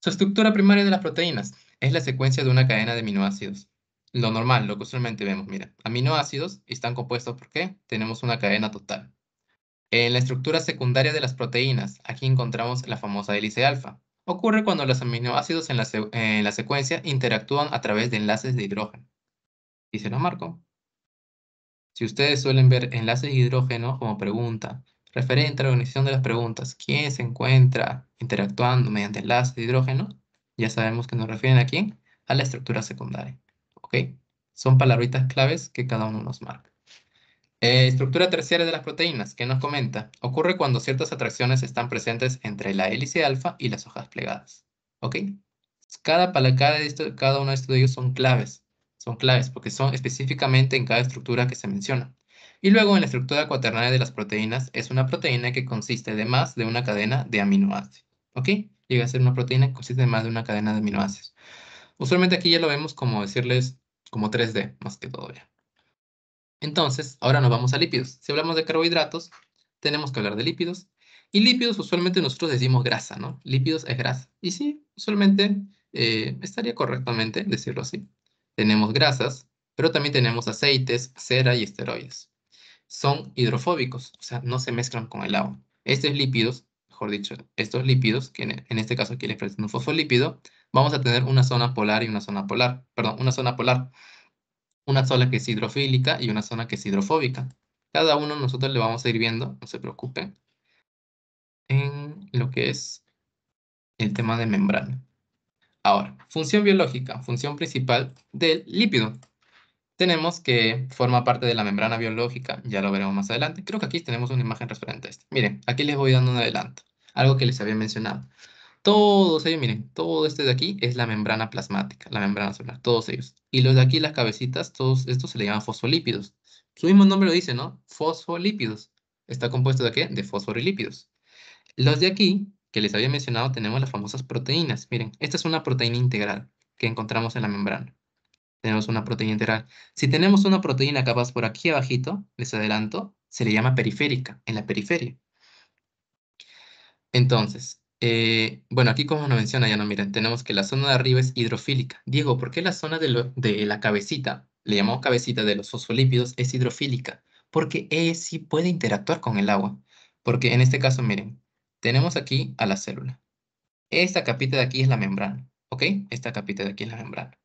Su estructura primaria de las proteínas es la secuencia de una cadena de aminoácidos. Lo normal, lo que usualmente vemos, mira, aminoácidos están compuestos ¿por qué? Tenemos una cadena total. En la estructura secundaria de las proteínas, aquí encontramos la famosa hélice alfa. Ocurre cuando los aminoácidos en la secuencia interactúan a través de enlaces de hidrógeno. Y se los marco. Si ustedes suelen ver enlaces de hidrógeno como pregunta, referente a la organización de las preguntas, ¿quién se encuentra interactuando mediante enlaces de hidrógeno? Ya sabemos que nos refieren a quién, a la estructura secundaria. ¿Ok? Son palabritas claves que cada uno nos marca. Estructura terciaria de las proteínas, ¿qué nos comenta? Ocurre cuando ciertas atracciones están presentes entre la hélice alfa y las hojas plegadas. ¿Ok? Cada uno de estos de ellos son claves porque son específicamente en cada estructura que se menciona. Y luego en la estructura cuaternaria de las proteínas es una proteína que consiste de más de una cadena de aminoácidos. ¿Ok? Llega a ser una proteína que consiste de más de una cadena de aminoácidos. Usualmente aquí ya lo vemos como decirles como 3D, más que todo ya. Entonces, ahora nos vamos a lípidos. Si hablamos de carbohidratos, tenemos que hablar de lípidos. Y lípidos usualmente nosotros decimos grasa, ¿no? Lípidos es grasa. Y sí, usualmente estaría correctamente decirlo así. Tenemos grasas, pero también tenemos aceites, cera y esteroides. Son hidrofóbicos, o sea, no se mezclan con el agua. Estos lípidos, mejor dicho, estos lípidos, que en este caso aquí le expresan un fosfolípido, vamos a tener una zona polar y una zona polar. Perdón, una zona polar, una zona que es hidrofílica y una zona que es hidrofóbica. Cada uno nosotros le vamos a ir viendo, no se preocupen, en lo que es el tema de membrana. Ahora, función biológica, función principal del lípido. Tenemos que forma parte de la membrana biológica, ya lo veremos más adelante. Creo que aquí tenemos una imagen referente a esto. Miren, aquí les voy dando un adelanto, algo que les había mencionado. Todos ellos, miren, todo este de aquí es la membrana plasmática, la membrana celular, todos ellos. Y los de aquí, las cabecitas, todos estos se le llaman fosfolípidos. Su mismo nombre lo dice, ¿no? Fosfolípidos. ¿Está compuesto de qué? De fósforo y lípidos. Los de aquí, que les había mencionado, tenemos las famosas proteínas. Miren, esta es una proteína integral que encontramos en la membrana. Tenemos una proteína integral. Si tenemos una proteína capaz por aquí abajito, les adelanto, se le llama periférica, en la periferia. Entonces, bueno, aquí como nos menciona, ya no, miren, tenemos que la zona de arriba es hidrofílica. Diego, ¿por qué la zona de la cabecita, le llamamos cabecita de los fosfolípidos, es hidrofílica? Porque sí puede interactuar con el agua. Porque en este caso, miren, tenemos aquí a la célula. Esta capita de aquí es la membrana, ¿ok? Esta capita de aquí es la membrana.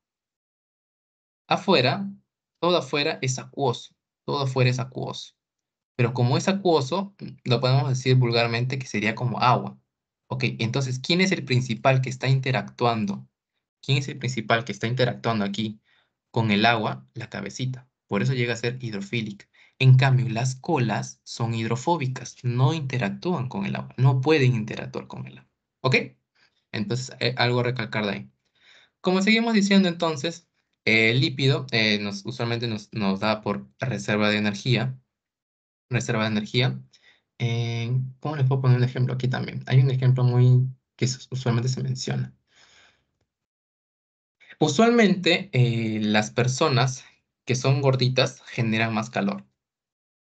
Afuera, todo afuera es acuoso. Todo afuera es acuoso. Pero como es acuoso, lo podemos decir vulgarmente que sería como agua. Ok, entonces, ¿quién es el principal que está interactuando? ¿Quién es el principal que está interactuando aquí con el agua? La cabecita. Por eso llega a ser hidrofílica. En cambio, las colas son hidrofóbicas, no interactúan con el agua, no pueden interactuar con el agua. ¿Ok? Entonces, algo a recalcar de ahí. Como seguimos diciendo entonces, el lípido usualmente nos da por reserva de energía. Reserva de energía. ¿Cómo les puedo poner un ejemplo aquí también? Hay un ejemplo muy que usualmente se menciona. Usualmente las personas que son gorditas generan más calor.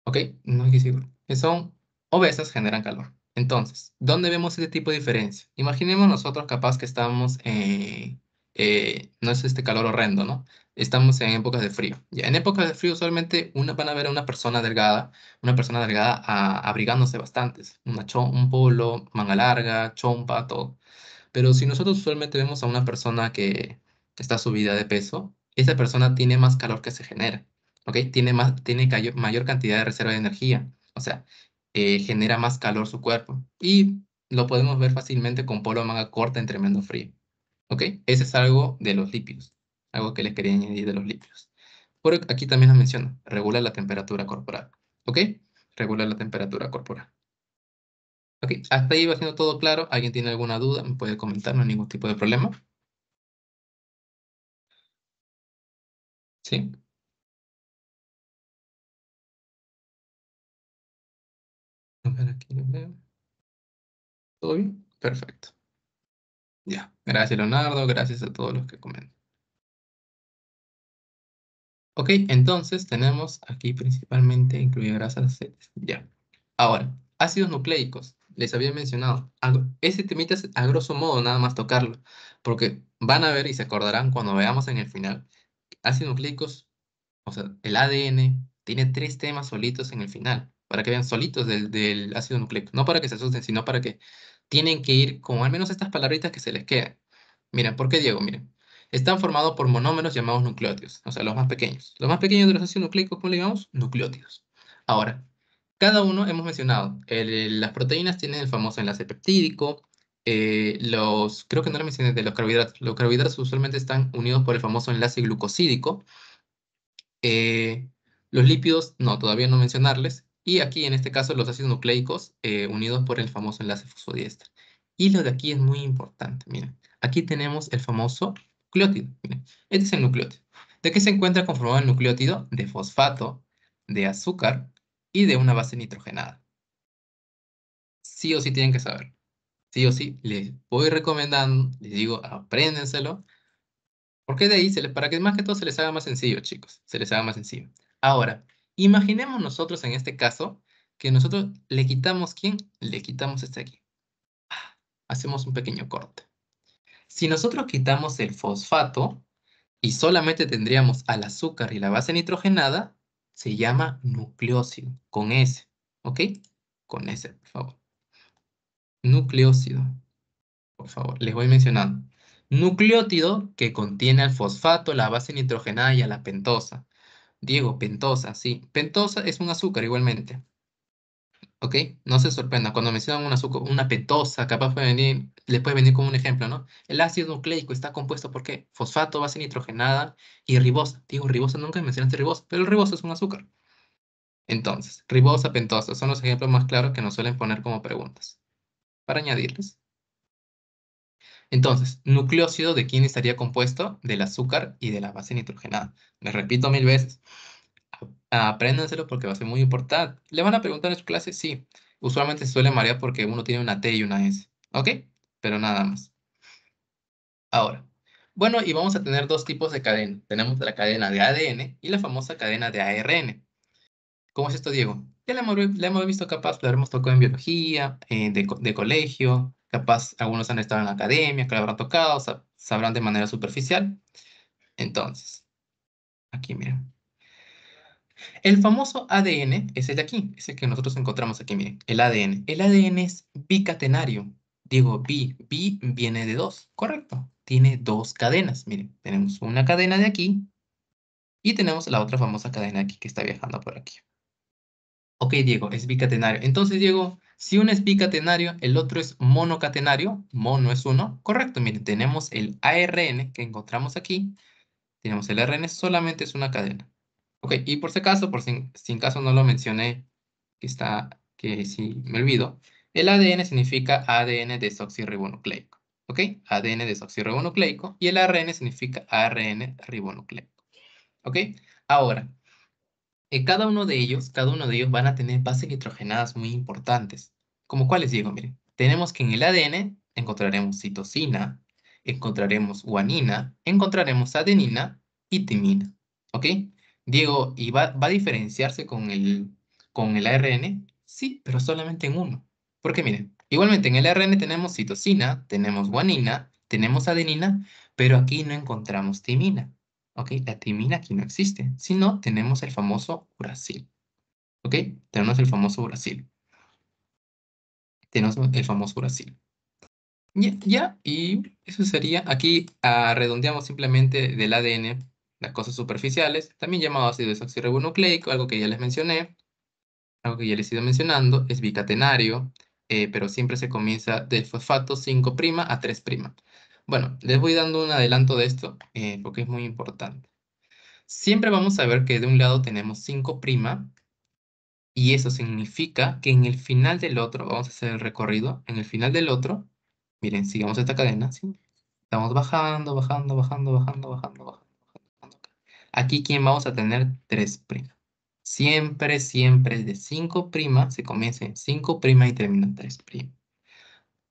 ¿Ok? No hay que decir que son obesas generan calor. Entonces, ¿dónde vemos ese tipo de diferencia? Imaginemos nosotros capaz que estamos, no es este calor horrendo, ¿no? Estamos en épocas de frío. Ya, en épocas de frío usualmente van a ver a una persona delgada abrigándose bastantes, un polo, manga larga, chompa, todo. Pero si nosotros usualmente vemos a una persona que está subida de peso, esa persona tiene más calor que se genera, ¿ok? Tiene mayor cantidad de reserva de energía, o sea, genera más calor su cuerpo. Y lo podemos ver fácilmente con polo manga corta en tremendo frío, ¿ok? Ese es algo de los lípidos, algo que les quería añadir de los lípidos. Por aquí también nos menciona, regula la temperatura corporal, ¿ok? Regula la temperatura corporal. Ok, hasta ahí va siendo todo claro. ¿Alguien tiene alguna duda? Me puede comentar, no hay ningún tipo de problema. Sí, a ver, aquí lo veo. ¿Todo bien? Perfecto. Ya. Gracias, Leonardo. Gracias a todos los que comentan. Ok, entonces tenemos aquí principalmente incluye grasas, aceites. Ya. Ahora, ácidos nucleicos. Les había mencionado. Ese temita es a grosso modo nada más tocarlo. Porque van a ver y se acordarán cuando veamos en el final. Ácidos nucleicos, o sea, el ADN tiene 3 temas solitos en el final. para que vean solitos del ácido nucleico. No para que se asusten, sino para que tienen que ir con al menos estas palabritas que se les queden. Miren, ¿por qué Diego? Miren, están formados por monómeros llamados nucleótidos, o sea, los más pequeños. Los más pequeños de los ácidos nucleicos, ¿cómo le llamamos? Nucleótidos. Ahora, cada uno hemos mencionado, las proteínas tienen el famoso enlace peptídico, creo que no lo mencioné de los carbohidratos. Los carbohidratos usualmente están unidos por el famoso enlace glucosídico. Eh, los lípidos, no, todavía no mencionarles. Y aquí, en este caso, los ácidos nucleicos unidos por el famoso enlace fosfodiéster. Y lo de aquí es muy importante. Miren, aquí tenemos el famoso nucleótido. Miren, este es el nucleótido. ¿De qué se encuentra conformado el nucleótido? De fosfato, de azúcar y de una base nitrogenada. Sí o sí tienen que saber. Sí o sí, les voy recomendando, les digo, apréndenselo, porque de ahí, para que más que todo se les haga más sencillo, chicos, se les haga más sencillo. Ahora, imaginemos nosotros en este caso que nosotros le quitamos, ¿quién? Le quitamos este aquí. Hacemos un pequeño corte. Si nosotros quitamos el fosfato y solamente tendríamos al azúcar y la base nitrogenada, se llama nucleócido, con S, ¿ok? Con S, por favor. Nucleócido. Por favor, les voy mencionando. Nucleótido que contiene al fosfato, la base nitrogenada y a la pentosa. Diego, pentosa, sí. Pentosa es un azúcar igualmente, ¿ok? No se sorprenda. Cuando mencionan un azúcar, una pentosa, capaz puede venir, les puede venir como un ejemplo, ¿no? El ácido nucleico está compuesto por qué? Fosfato, base nitrogenada y ribosa. Digo, ribosa, nunca mencionaste ribosa, pero el ribosa es un azúcar. Entonces, ribosa, pentosa son los ejemplos más claros que nos suelen poner como preguntas. Para añadirles. Entonces, nucleócido, ¿de quién estaría compuesto? Del azúcar y de la base nitrogenada. Les repito 1000 veces. Apréndanselo porque va a ser muy importante. ¿Le van a preguntar en su clase? Sí. Usualmente se suele marear porque uno tiene una T y una S. ¿Ok? Pero nada más. Ahora. Bueno, y vamos a tener dos tipos de cadena. Tenemos la cadena de ADN y la famosa cadena de ARN. ¿Cómo es esto, Diego? Ya la hemos visto capaz, la hemos tocado en biología, de colegio, capaz algunos han estado en la academia, que la habrán tocado, sabrán de manera superficial. Entonces, aquí miren. El famoso ADN es el de aquí, es el que nosotros encontramos aquí, miren, el ADN. El ADN es bicatenario. Digo, bi viene de dos, correcto. Tiene dos cadenas, miren, tenemos una cadena de aquí y tenemos la otra famosa cadena aquí que está viajando por aquí. Ok, Diego, es bicatenario. Entonces, Diego, si uno es bicatenario, el otro es monocatenario, mono es uno, correcto, miren, tenemos el ARN que encontramos aquí, tenemos el ARN, solamente es una cadena. Ok, y por si acaso, sin caso no lo mencioné, que si me olvido, el ADN significa ADN desoxirribonucleico. ¿Ok? ADN desoxirribonucleico y el ARN significa ARN ribonucleico. ¿Ok? Ahora, cada uno de ellos van a tener bases nitrogenadas muy importantes. ¿Como cuáles digo? Miren, tenemos que en el ADN encontraremos citosina, encontraremos guanina, encontraremos adenina y timina. ¿Ok? Diego, ¿y va a diferenciarse con el ARN? Sí, pero solamente en uno. Porque miren, igualmente en el ARN tenemos citosina, tenemos guanina, tenemos adenina, pero aquí no encontramos timina. ¿Ok? La timina aquí no existe, sino tenemos el famoso uracil. ¿Ok? Tenemos el famoso uracil. Tenemos el famoso uracil. Ya, y eso sería, aquí redondeamos simplemente del ADN las cosas superficiales, también llamado ácido desoxirribonucleico, algo que ya les mencioné, algo que ya les he ido mencionando, es bicatenario, pero siempre se comienza del fosfato 5' a 3'. Bueno, les voy dando un adelanto de esto, porque es muy importante. Siempre vamos a ver que de un lado tenemos 5' y eso significa que en el final del otro, vamos a hacer el recorrido, en el final del otro, miren, sigamos esta cadena, ¿sí? Estamos bajando, bajando, bajando, bajando, bajando, bajando, bajando. Aquí, ¿quién vamos a tener? 3'. Siempre, siempre de 5' se comienza en 5' y termina en 3'.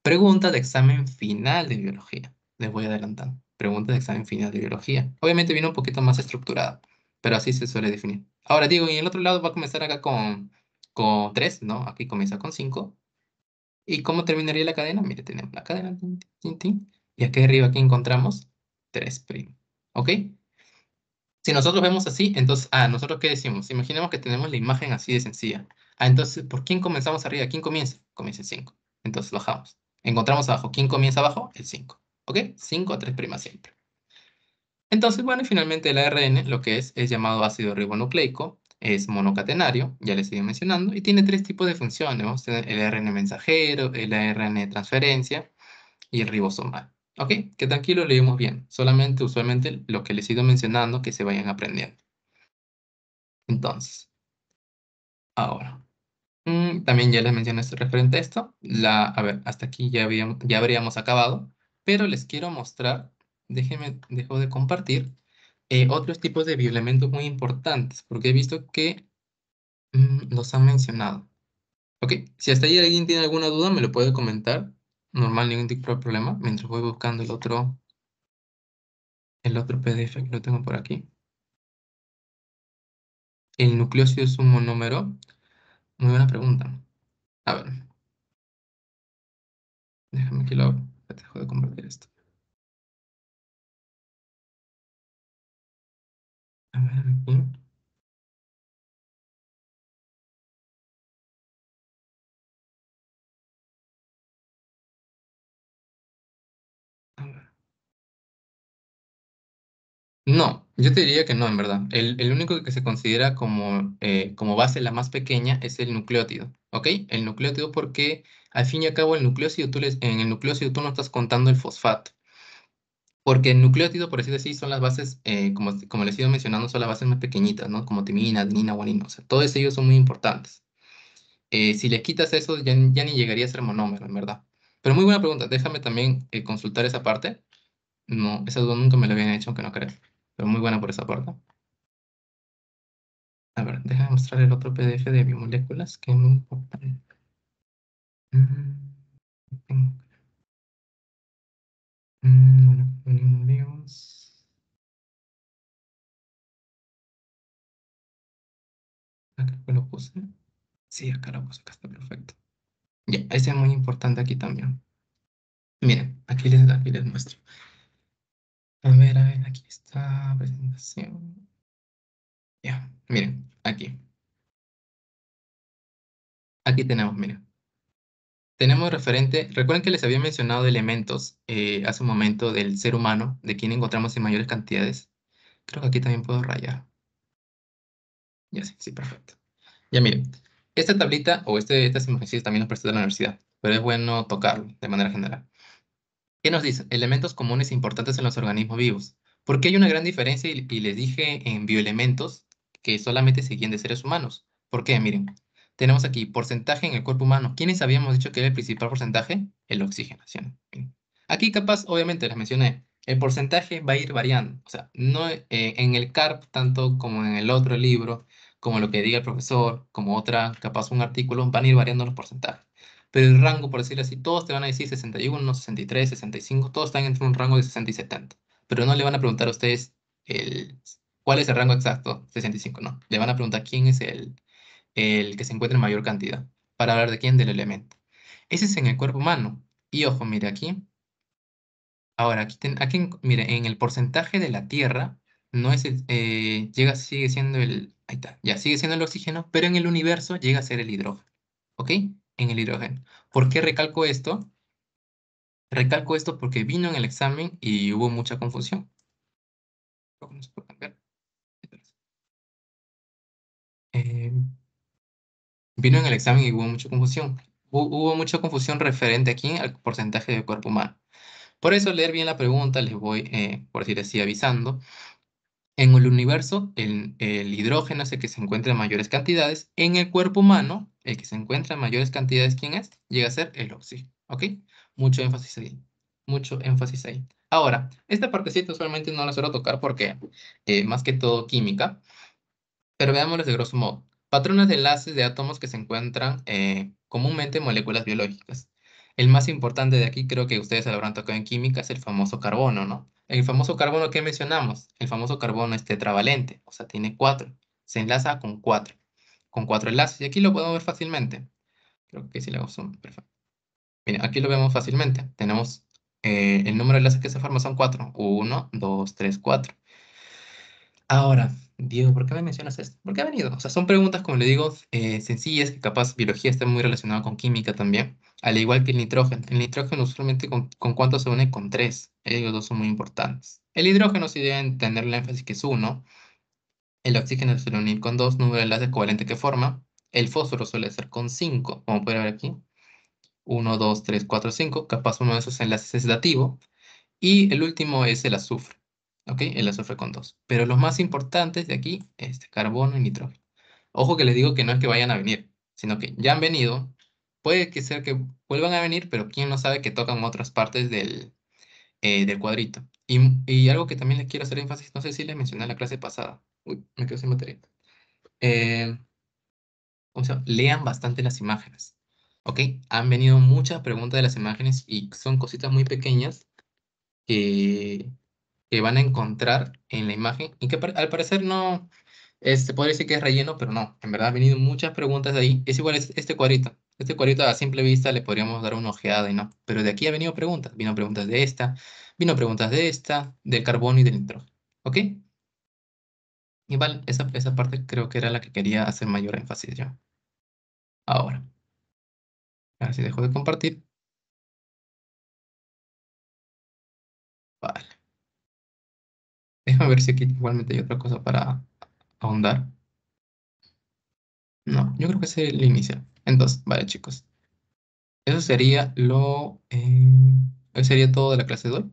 Pregunta de examen final de biología. Les voy adelantando. Pregunta de examen final de biología. Obviamente viene un poquito más estructurada, pero así se suele definir. Ahora digo, y en el otro lado va a comenzar acá con 3, ¿no? Aquí comienza con 5. ¿Y cómo terminaría la cadena? Mire, tenemos la cadena. Tin, tin, tin, y aquí arriba, aquí encontramos 3'. ¿Ok? Si nosotros vemos así, entonces, ¿nosotros qué decimos? Imaginemos que tenemos la imagen así de sencilla. Entonces, ¿por quién comenzamos arriba? ¿Quién comienza? Comienza el 5. Entonces, bajamos. Encontramos abajo. ¿Quién comienza abajo? El 5. ¿Ok? 5 a 3' siempre. Entonces, bueno, y finalmente el ARN, lo que es llamado ácido ribonucleico, es monocatenario, ya les estoy mencionando, y tiene tres tipos de funciones. Vamos a tener el ARN mensajero, el ARN de transferencia y el ribosomal. ¿Ok? Que tranquilo, leímos bien. Solamente, usualmente, lo que les he ido mencionando, que se vayan aprendiendo. Entonces, ahora, también ya les mencioné esto referente a esto. A ver, hasta aquí ya habríamos acabado, pero les quiero mostrar, dejo de compartir, otros tipos de bioelementos muy importantes, porque he visto que los han mencionado. Ok, si hasta ahí alguien tiene alguna duda, me lo puede comentar. Normal, ningún tipo de problema, mientras voy buscando el otro PDF que lo tengo por aquí. ¿El nucleócido es un monómero? Muy buena pregunta. A ver, déjame que lo abra. Dejo de compartir esto. A ver, aquí. A ver. No, yo te diría que no, en verdad. El único que se considera como base la más pequeña es el nucleótido, ¿ok? El nucleótido porque al fin y al cabo en el nucleócido tú no estás contando el fosfato. Porque el nucleótido, por decirlo así, son las bases, como les he ido mencionando, son las bases más pequeñitas, ¿no? Como timina, adenina, guanina. O sea, todos ellos son muy importantes. Si le quitas eso, ya ni llegaría a ser monómero, en verdad. Pero muy buena pregunta. Déjame también consultar esa parte. No, esa duda nunca me la habían hecho, aunque no creo. Pero muy buena por esa parte. A ver, déjame mostrar el otro PDF de biomoléculas que es muy importante. Mm, tengo- moléculas. Acá lo puse. Sí, acá lo puse, acá está perfecto. Ya, ese es muy importante aquí también. Miren, aquí les muestro. A ver, aquí está presentación. Ya, miren, aquí. Aquí tenemos, miren. Tenemos referente, recuerden que les había mencionado elementos hace un momento del ser humano, de quien encontramos en mayores cantidades. Creo que aquí también puedo rayar. Ya sí, sí, perfecto. Ya miren, esta tablita o estas imágenes también nos prestó de la universidad, pero es bueno tocarlo de manera general. ¿Qué nos dice? Elementos comunes e importantes en los organismos vivos. Porque hay una gran diferencia y les dije en bioelementos que solamente se guían de seres humanos. ¿Por qué? Miren, tenemos aquí porcentaje en el cuerpo humano. ¿Quiénes habíamos dicho que era el principal porcentaje? El oxígeno. ¿Sí o no? Miren. Aquí capaz, obviamente, les mencioné, el porcentaje va a ir variando. O sea, no en el CARP, tanto como en el otro libro, como lo que diga el profesor, como otra, capaz un artículo, van a ir variando los porcentajes. Pero el rango, por decirlo así, todos te van a decir 61, 63, 65, todos están entre un rango de 60 y 70. Pero no le van a preguntar a ustedes cuál es el rango exacto, 65, no. Le van a preguntar quién es el que se encuentra en mayor cantidad. ¿Para hablar de quién? Del elemento. Ese es en el cuerpo humano. Y ojo, mire aquí. Ahora, mire, en el porcentaje de la Tierra, no es sigue siendo ahí está, ya sigue siendo el oxígeno, pero en el universo llega a ser el hidrógeno. ¿Ok? En el hidrógeno. ¿Por qué recalco esto? Recalco esto porque vino en el examen y hubo mucha confusión. Creo que no se puede cambiar. Eh, Vino en el examen y hubo mucha confusión. Hubo mucha confusión referente aquí al porcentaje de cuerpo humano. Por eso, leer bien la pregunta, les voy, por decir así, avisando. En el universo, el hidrógeno es el que se encuentra en mayores cantidades. En el cuerpo humano, el que se encuentra en mayores cantidades, ¿quién es? Llega a ser el oxígeno. ¿Ok? Mucho énfasis ahí. Mucho énfasis ahí. Ahora, esta partecita usualmente no la suelo tocar porque más que todo química, pero veámoslo de grosso modo. Patrones de enlaces de átomos que se encuentran comúnmente en moléculas biológicas. El más importante de aquí, creo que ustedes se lo habrán tocado en química, es el famoso carbono, ¿no? El famoso carbono que mencionamos, el famoso carbono es tetravalente, o sea, tiene cuatro. Se enlaza con cuatro enlaces. Y aquí lo podemos ver fácilmente. Creo que si le hago zoom, perfecto. Miren, aquí lo vemos fácilmente. Tenemos el número de enlaces que se forman son cuatro. Uno, dos, tres, cuatro. Ahora, Diego, ¿por qué me mencionas esto? ¿Por qué ha venido? O sea, son preguntas, como le digo, sencillas, que capaz biología está muy relacionada con química también, al igual que el nitrógeno. El nitrógeno usualmente con cuánto se une con tres. Ellos dos son muy importantes. El hidrógeno sí deben tener el énfasis que es uno. El oxígeno se suele unir con dos, número de enlace covalente que forma. El fósforo suele ser con cinco, como pueden ver aquí. Uno, dos, tres, cuatro, cinco. Capaz uno de esos enlaces es dativo. Y el último es el azufre. ¿Ok? El azufre con dos. Pero los más importantes de aquí, carbono y nitrógeno. Ojo que les digo que no es que vayan a venir, sino que ya han venido. Puede que sea que vuelvan a venir, pero quién no sabe que tocan otras partes del cuadrito. Y algo que también les quiero hacer énfasis, no sé si les mencioné en la clase pasada. Uy, me quedo sin batería. Eh, ¿Cómo se llama? Lean bastante las imágenes. ¿Ok? Han venido muchas preguntas de las imágenes y son cositas muy pequeñas que, que van a encontrar en la imagen y que al parecer no, podría decir que es relleno, pero no, en verdad han venido muchas preguntas de ahí. Es igual este cuadrito. Este cuadrito a simple vista le podríamos dar una ojeada y no, pero de aquí ha venido preguntas. Vino preguntas de esta, vino preguntas de esta, del carbono y del nitrógeno. ¿Ok? Y vale, esa parte creo que era la que quería hacer mayor énfasis yo. Ahora, a ver si dejo de compartir. Vale. Déjame ver si aquí igualmente hay otra cosa para ahondar. No, yo creo que ese es el inicial. Entonces, vale, chicos. Eso sería eso sería todo de la clase de hoy.